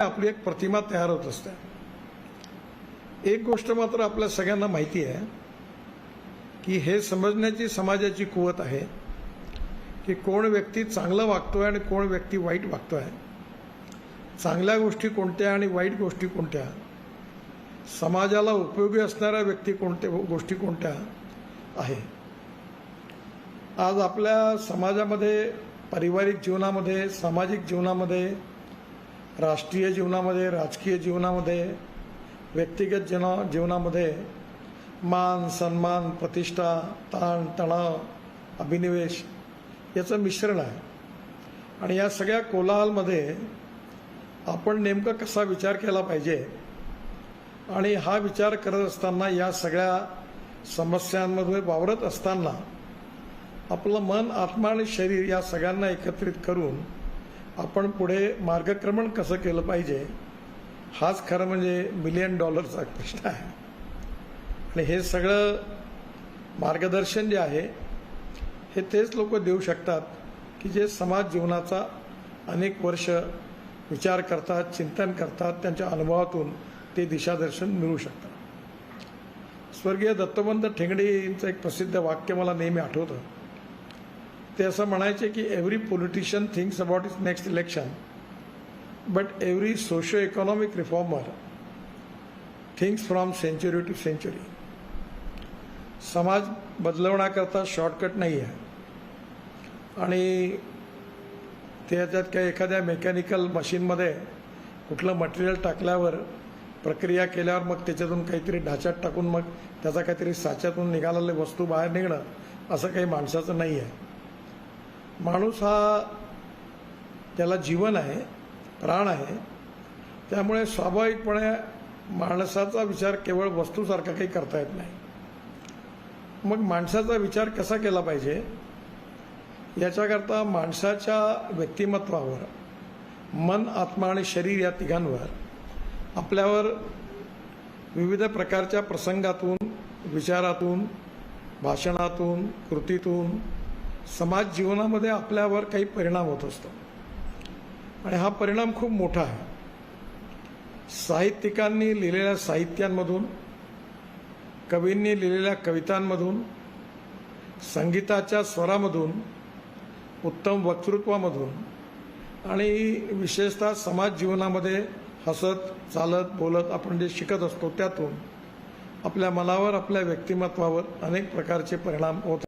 आपली एक प्रतिमा तयार होत असते। एक गोष्ट मात्र आपल्या सगळ्यांना माहिती आहे की हे समजण्याची समाजाची कुवत आहे की कोण व्यक्ती चांगलं वागतोय आणि कोण व्यक्ती वाईट वागतोय, चांगल्या गोष्टी कोणत्या आणि वाईट गोष्टी कोणत्या, समाजाला उपयोगी असणाऱ्या गोष्टी कोणत्या आहे। आज आपल्या समाजामध्ये, पारिवारिक जीवनामध्ये, सामाजिक जीवनामध्ये, राष्ट्रीय जीवनामध्ये, राजकीय जीवनामध्ये, व्यक्तिगत जीवनामध्ये मान सन्मान, प्रतिष्ठा, ताण तणाव, अभिनिवेश याचं मिश्रण आहे। आणि या सगळ्या कोलाहलमध्ये आपण नेमकं कसा विचार केला पाहिजे आणि हा विचार करत असताना, या सगळ्या समस्यांमध्ये वावरत असताना आपलं मन, आत्मा आणि शरीर या सगळ्यांना एकत्रित करून आपण पुढे मार्गक्रमण कसं केलं पाहिजे, हाच खरं म्हणजे $1,000,000 प्रश्न आहे। आणि हे सगळं मार्गदर्शन जे आहे हे तेच लोक देऊ शकतात की जे समाज जीवनाचा अनेक वर्ष विचार करतात, चिंतन करतात, त्यांच्या अनुभवातून ते दिशादर्शन मिळू शकतात। स्वर्गीय दत्तोपंत ठेंगडी यांचं एक प्रसिद्ध वाक्य मला नेहमी आठवतं। ते असं म्हणायचे की every politician thinks about is next election, but every socio economic reformer thinks from century to century. समाज बदलवण्याकरता शॉर्टकट नाही आहे आणि त्याच्यात काही एखाद्या मेकॅनिकल मशीनमध्ये कुठलं मटेरियल टाकल्यावर, प्रक्रिया केल्यावर मग त्याच्यातून काहीतरी ढाच्यात टाकून मग त्याचा काहीतरी साच्यातून निघालेले वस्तू बाहेर निघणं असं काही माणसाचं नाही आहे। माणूस हा, त्याला जीवन आहे, प्राण आहे, त्यामुळे स्वाभाविकपणे माणसाचा विचार केवळ वस्तूसारखा काही करता येत नाही। मग माणसाचा विचार कसा केला पाहिजे याच्याकरता माणसाच्या व्यक्तिमत्वावर, मन, आत्मा आणि शरीर या तिघांवर आपल्यावर विविध प्रकारच्या प्रसंगातून, विचारातून, भाषणातून, कृतीतून, समाज जीवनामध्ये आपल्यावर काही परिणाम होत असतो आणि हा परिणाम खूप मोठा आहे। साहित्यिकांनी लिहिलेल्या साहित्यांमधून, कवींनी लिहिलेल्या कवितांमधून, संगीताच्या स्वरामधून, उत्तम वक्तृत्वामधून आणि विशेषतः समाज जीवनामध्ये हसत, चालत, बोलत आपण जे शिकत असतो त्यातून आपल्या मनावर, आपल्या व्यक्तिमत्वावर अनेक प्रकारचे परिणाम होत